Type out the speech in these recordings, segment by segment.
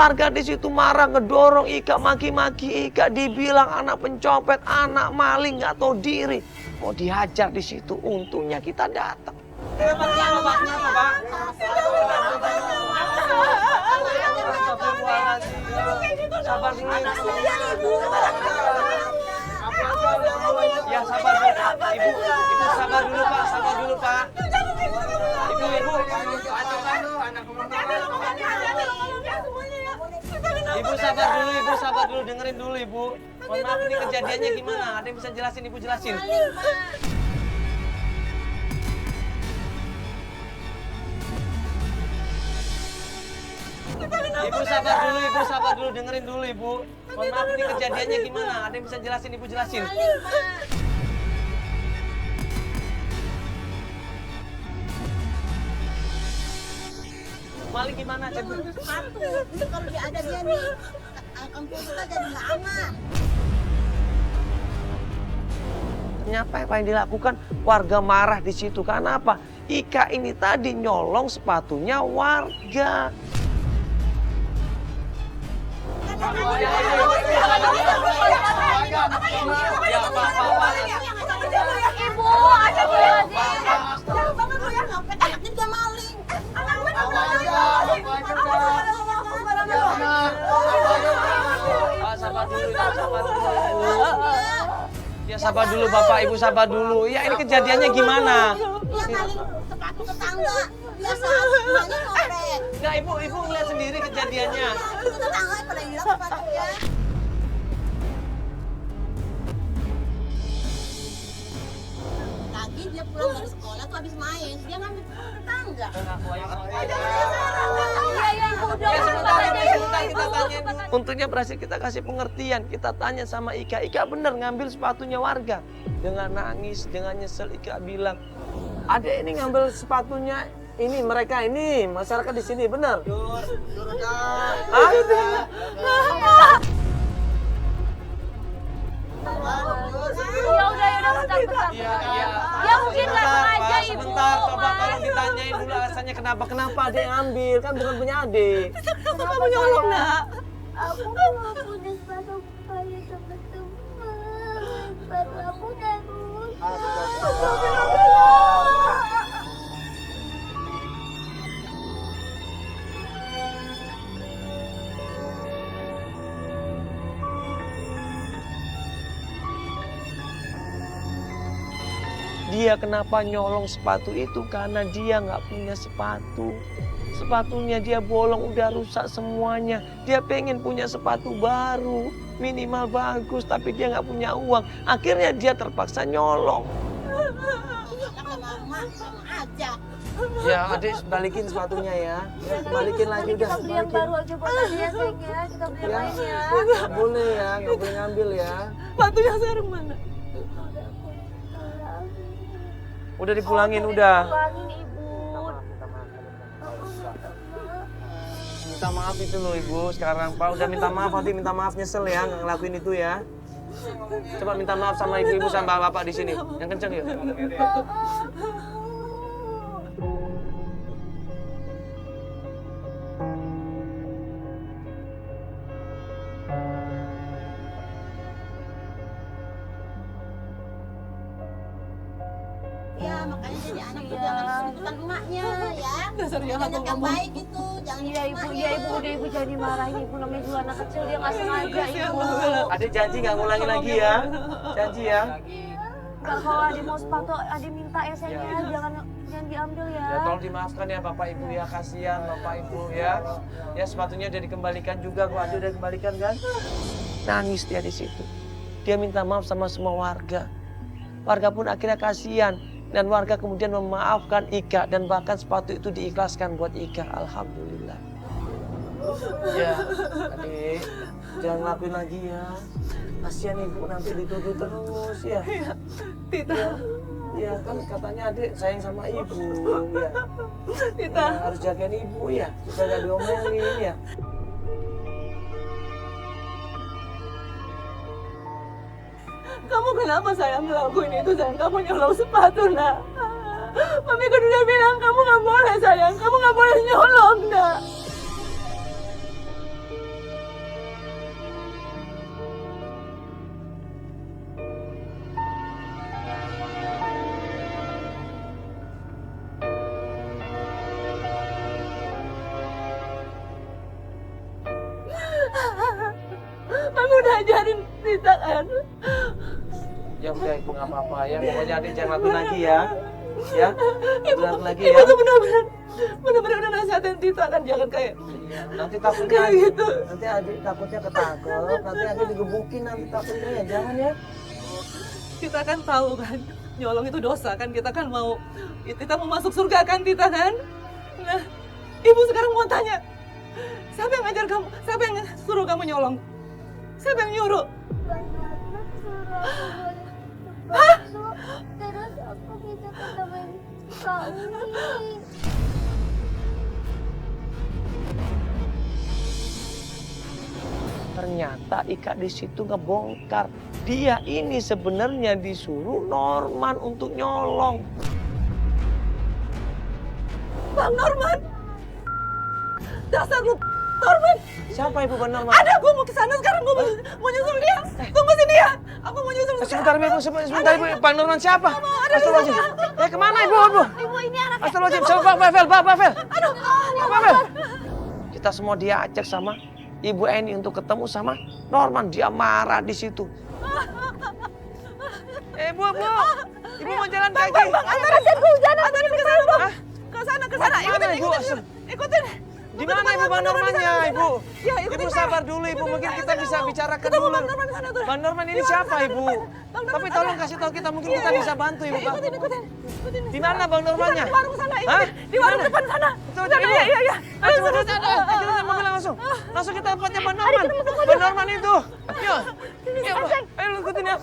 Warga di situ marah, ngedorong Ika, maki-maki Ika, dibilang anak pencopet, anak maling, nggak tahu diri. Mau dihajar di situ, untungnya kita datang. Sabar dulu. Ya sabar dulu. Ibu sabar dulu Pak, sabar dulu Pak. Ibu. Ibu sabar dulu, dengerin dulu Ibu. Mohon maaf ini kejadiannya gimana? Ada yang bisa jelasin, Ibu jelasin. Ibu sabar dulu, dengerin dulu Ibu. Mohon maaf ini kejadiannya gimana? Ada yang bisa jelasin, Ibu jelasin. Maling gimana? Sepatu. Itu kalau dia ada dia nih, kampung kita jadi nggak aman. Ternyata apa yang dilakukan warga marah di situ. Karena apa? Ika ini tadi nyolong sepatunya warga. Ibu, ada dia. Jangan banget lu ya, anaknya juga maling. Pak, sabar dulu, sabar dulu. Ya sabar dulu Bapak, Ibu sabar dulu. Ya ini kejadiannya gimana? Dia maling sepatu tetangga. Biasa emaknya ngopet. Enggak, Ibu ngeliat sendiri kejadiannya. Itu tetangga pada hilang sepatunya. Lagi dia pulang dari sekolah tuh habis main, dia ngambil tetangga. Untungnya berhasil kita kasih pengertian. Kita tanya sama Ika, Ika bener ngambil sepatunya warga. Dengan nangis, dengan nyesel Ika bilang, adek ini ngambil sepatunya ini mereka ini masyarakat di sini bener. Hah? Ya udah bentar. Iya. Ya mungkin nggak sengaja Pak, Ibu. sebentar, coba tolong ditanyain dulu alasannya kenapa adek ngambil, kan bukan punya adek. Kenapa kamu nyolong, Nak? Aku nggak punya sepatu kayak teman-teman. Sepatu aku udah rusak. Dia kenapa nyolong sepatu itu karena dia nggak punya sepatu. Sepatunya dia bolong, udah rusak semuanya. Dia pengen punya sepatu baru, minimal bagus, tapi dia nggak punya uang. Akhirnya dia terpaksa nyolong. Sama mama, sama aja. Ya adik balikin sepatunya ya. Balikin lagi udah. Kita beli yang baru aja buat dia sayang ya. Kita beli yang lain ya. Nggak boleh ya, nggak boleh ngambil ya. Sepatunya sekarang mana? Udah dipulangin udah. Pulangin Ibu. Minta maaf itu loh Ibu sekarang Pak. Udah minta maaf, nanti minta maaf nyesel ya nggak ngelakuin itu ya. Coba minta maaf sama ibu-ibu sama bapak di sini. Yang kenceng yuk. Ya makanya jadi anak tuh jangan ikut-ikutan emaknya ya. Anak yang baik gitu, jangan Iya ikut Ibu, emaknya. iya Ibu, udah Ibu jangan dimarahin Ibu. Namanya juga anak kecil, dia nggak sengaja Ibu. Adek janji nggak ngulangi lagi ya. Janji ya. Ntar kalau Ade mau sepatu, Ade minta ya sayangnya. Jangan diambil ya. Ya tolong dimaafkan ya Bapak Ibu ya, kasihan Bapak Ibu ya. Ya sepatunya udah dikembalikan juga kok, Ade udah dikembalikan kan? Nangis dia di situ. Dia minta maaf sama semua warga. Warga pun akhirnya kasihan dan warga kemudian memaafkan Ika dan bahkan sepatu itu diikhlaskan buat Ika. Alhamdulillah. Ya, adik, jangan ngelakuin lagi ya. Kasihan ibu nanti dituduh terus ya. Tita. Ya kan katanya adik sayang sama ibu ya. Tita. Ya, harus jagain ibu ya, supaya gak diomelin ya. Kamu kenapa sayang ngelakuin itu sayang? Kamu nyolong sepatu nak. Mami kan udah bilang kamu nggak boleh sayang, kamu nggak boleh nyolong nak. udah ibu nggak apa-apa ya. Pokoknya adik jangan lakuin lagi ya. Ya, jangan lagi ya. Ibu tuh benar-benar udah nasihatin Tita kan, jangan kayak Nanti takutnya kayak gitu. nanti adik takutnya ketangkep, nanti adik digebukin nanti takutnya ya jangan ya. Kita kan tahu kan, nyolong itu dosa kan, kita kan mau, Tita mau masuk surga kan Tita kan. Nah, ibu sekarang mau tanya, siapa yang ngajar kamu, siapa yang suruh kamu nyolong? Siapa yang nyuruh? Hah? Terus aku bisa ketemu Kak Umi. Ternyata Ika di situ ngebongkar. Dia ini sebenarnya disuruh Norman untuk nyolong. Bang Norman! Dasar lu Norman! Siapa ibu Bang Norman? Ada, gue mau ke sana sekarang, gue mau nyusul dia. Tunggu sini ya, aku mau nyusul Sebentar ibu, sebentar ibu. Bang Norman siapa? Astagfirullahaladzim. Kemana ibu? Ibu ini anak Astagfirullahaladzim. Coba Pavel. Aduh, Pavel. Kita semua diajak sama Ibu Eni untuk ketemu sama Norman. Dia marah di situ. Bu. Ibu mau jalan kaki. Bang, antarin ke sana, Bang. Ke sana. Ikutin. Di mana ibu Bang Normannya, ibu? Ya, ikutin Ibu saya. sabar dulu, ibu. Mungkin kita bisa bicarakan Ketemu dulu. Bang Norman sana tuh. Bang Norman ini siapa, ibu? Bang Norman Tapi ada. tolong kasih tahu kita, mungkin kita Iya. bisa bantu, ibu. Bang. Ikutin. Di mana Bang Normannya? Di warung sana, Hah? di warung Mana? depan sana. Coba, Sana, ibu. iya. Ayo, coba, kita mobil langsung. Langsung kita tempatnya Bang Norman. Bang Norman itu. Yuk. Ayo, ikutin ya.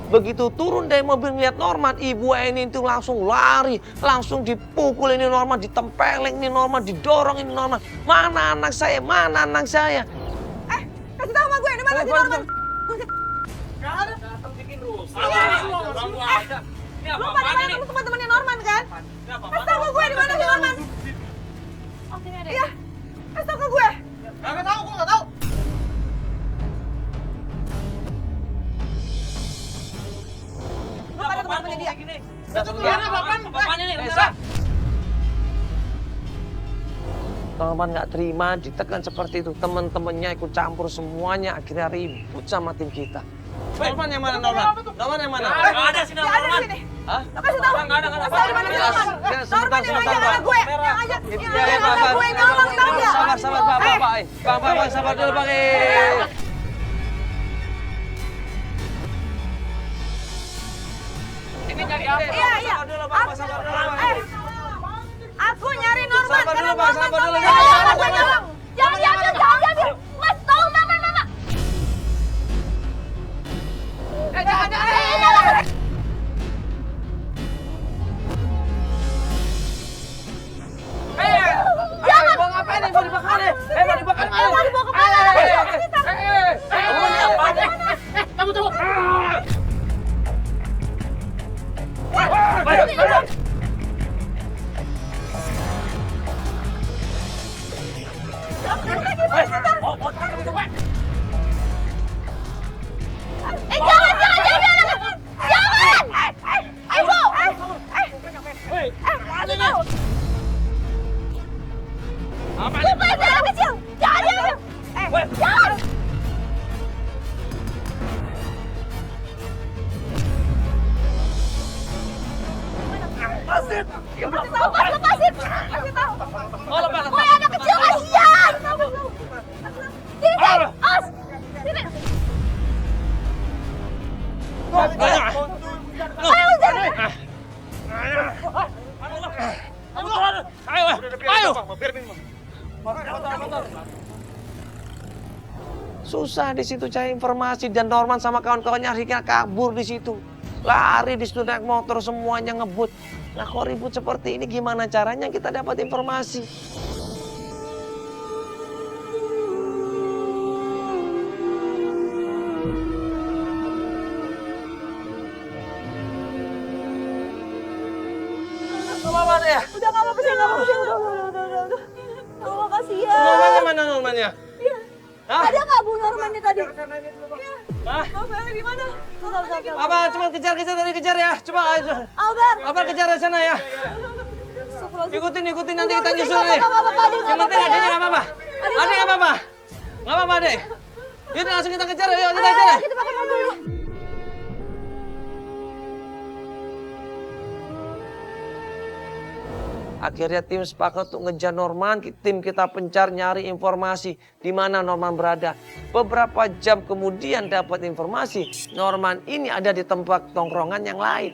Begitu turun dari mobil ngeliat Norman, Ibu Eni itu langsung lari, langsung dipukul ini Norman, ditempeleng ini Norman, didorong ini Norman. Mana anak saya? Mana anak saya? Kasih tahu sama gue, di mana si Norman? Lu pada mana teman-temannya Norman kan? Kasih tahu ke gue di mana si Norman? Oh, sini ada. Iya, kasih tahu ke gue. Nggak tahu, gue nggak tahu. Lu pada teman-temannya dia. Bapaknya nih, Norman nggak terima, ditekan seperti itu. Teman-temannya ikut campur semuanya, akhirnya ribut sama tim kita. Norman yang mana Norman? Norman yang mana? Nggak ada sih Dia ada Norman. di sini. Hah? Lu kasih tahu. Nggak ada. Kasih tahu di mana si Norman. Ya, Norman yang ngajak anak gue. Yang ngajak Ya, anak gue ngomong tahu nggak? Sabar, Pak. Bang, sabar dulu, Bang. Ini nyari apa? Iya. Sabar dulu, Bang. Sabar dulu, Bang. Aku nyari Norman Sabar karena dulu, Bang. Norman Sabar dulu. tahu Jangan, anak gue nyolong. Jangan diambil. Mas, tolong mama. Jangan. Mau ngapain nih? Mau dibakar nih? Mau dibakar nih? Mau dibawa kemana? Tunggu. Susah di situ cari informasi dan Norman sama kawan-kawannya akhirnya kabur di situ. Lari di situ naik motor semuanya ngebut. Nah kalau ribut seperti ini gimana caranya kita dapat informasi? Udah nggak apa-apa sih, udah. Allah kasihan. Norman mana Normannya? Iya. Hah? Ada nggak Bu Normannya tadi? Hah? Bapak di mana? Apa cuma kejar-kejar tadi kejar ya? Coba aja. Albert. Apa kejar di sana ya? Ikutin nanti kita nyusul nih. Nggak apa-apa, Ade, nggak Yang penting apa-apa, adanya ya. nggak apa-apa. Ade nggak apa-apa. Nggak apa-apa Ade. Yuk langsung kita kejar yuk kita kejar. Ayo, kita pakai mobil dulu. Akhirnya tim sepakat untuk ngejar Norman, tim kita pencar nyari informasi di mana Norman berada. Beberapa jam kemudian dapat informasi Norman ini ada di tempat tongkrongan yang lain.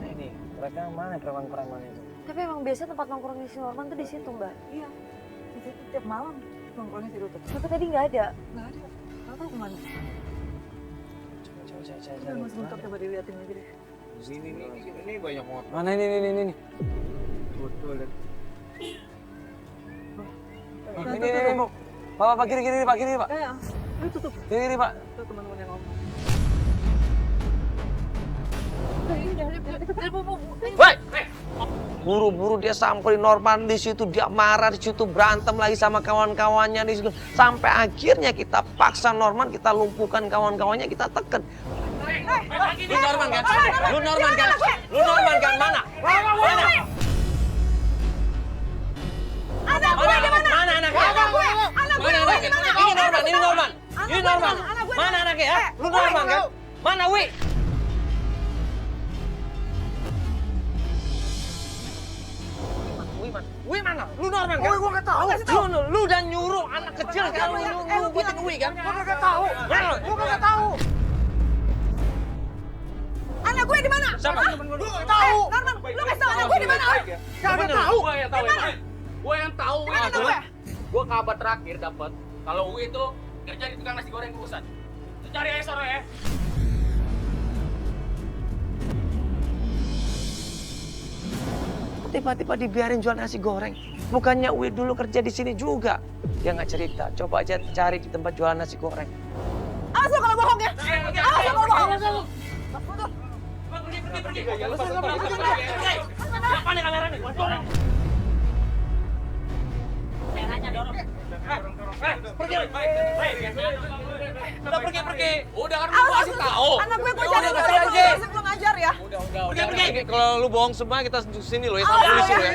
Ini mereka mana preman-preman itu? Tapi emang biasa tempat nongkrongnya si Norman tuh di situ, Mbak. Iya. Di situ tiap malam nongkrongnya situ tuh. Tapi tadi nggak ada. Nggak ada. Nggak tahu kemana. Coba Udah, Mas bentar coba dilihatin lagi deh. Ini banyak motor. Mana ini? Betul. Ini mau. Pak kiri Pak. Ya, itu tutup. Kiri Pak. Itu teman-teman yang ngomong. Woi! Buru-buru dia samperin Norman di situ, dia marah di situ, berantem lagi sama kawan-kawannya di situ. Sampai akhirnya kita paksa Norman, kita lumpuhkan kawan-kawannya, kita tekan. Lu Norman kan? Mana? Anak gue di mana? Mana anaknya? Ini Norman. Mana anaknya ya? Lu Norman kan? Mana Wi? Wi mana? Lu Norman kan? Gua nggak tahu. Lu udah nyuruh anak kecil kan lu ngikutin Wi kan? Gua nggak tahu. Gua nggak tahu. Anak gue di mana? Siapa? Gua nggak tahu. Norman, lu kasih tau anak gue di mana? Nggak tahu. Gue yang tahu. Di mana anak gue? Gue kabar terakhir dapat kalau Uwi itu kerja di tukang nasi goreng pusat. Itu cari aja sore ya. Tiba-tiba dibiarin jual nasi goreng. Bukannya Uwi dulu kerja di sini juga. Dia nggak cerita. Coba aja cari di tempat jualan nasi goreng. Awas lu kalau bohong ya. Awas lu kalau bohong. Pergi. Apa nih kamera nih? Dorong. Kameranya dorong. Pergi. Udah kan lu kasih tahu. Anak gue Udah, cari udah, dulu, aja. lu ngajar ya. Pergi. Kalau lu bohong semua kita sini loh ya sama polisi lo ya.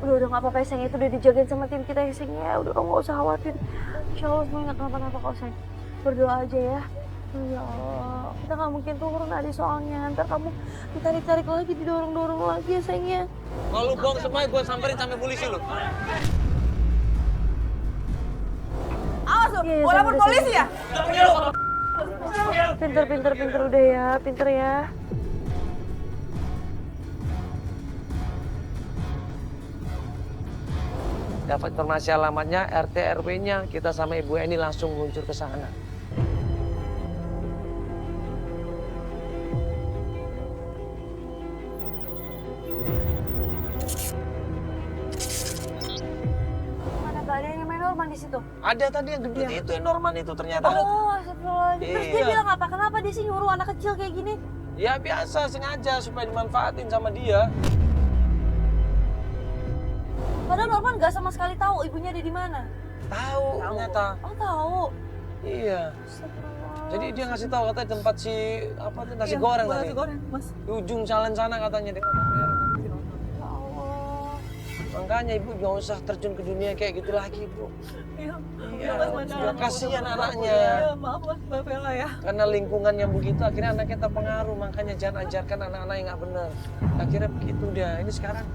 Udah nggak apa-apa sayang, itu udah dijagain sama tim kita ya sayang ya. Udah kamu nggak usah khawatir. Insya Allah semua nggak kenapa-napa kok sayang. Berdoa aja ya. Ya Allah, kita nggak mungkin turun tadi soalnya. Ntar kamu ditarik-tarik lagi, didorong-dorong lagi ya sayangnya. Kalau lu bohong semua gue samperin sampai polisi lo. Awas lu, mau lapor polisi ya? Pinter udah ya, pinter ya. Dapat informasi alamatnya, RT RW-nya, kita sama Ibu Eni langsung meluncur ke sana. Mana gak ada yang main Norman di situ? Ada tadi yang gede itu, yang Norman itu ternyata. Oh, astagfirullahaladzim. Terus dia Iya. bilang apa? Kenapa dia sih nyuruh anak kecil kayak gini? Ya biasa, sengaja supaya dimanfaatin sama dia. Padahal Norman gak sama sekali tahu ibunya ada di mana. Tahu ternyata. Oh tahu. Iya. Astagfirullah. Jadi dia ngasih tahu katanya tempat si apa tuh nasi goreng tadi. Nasi goreng, Mas. Di ujung jalan sana katanya deh. Ya Allah. Makanya ibu gak usah terjun ke dunia kayak gitu lagi, Bu. Iya. Iya, Mas, sudah kasihan anaknya. Iya, maaf Mas, Mbak Vela ya. Karena lingkungan yang begitu akhirnya anaknya terpengaruh, makanya jangan ajarkan anak-anak yang nggak benar. Akhirnya begitu dah. Ini sekarang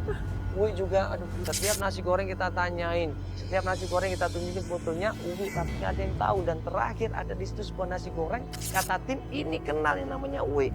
Uwi juga, aduh, setiap nasi goreng kita tanyain, setiap nasi goreng kita tunjukin fotonya, Uwi tapi nggak ada yang tahu. Dan terakhir ada di situ sebuah nasi goreng, kata tim ini kenal yang namanya Uwi.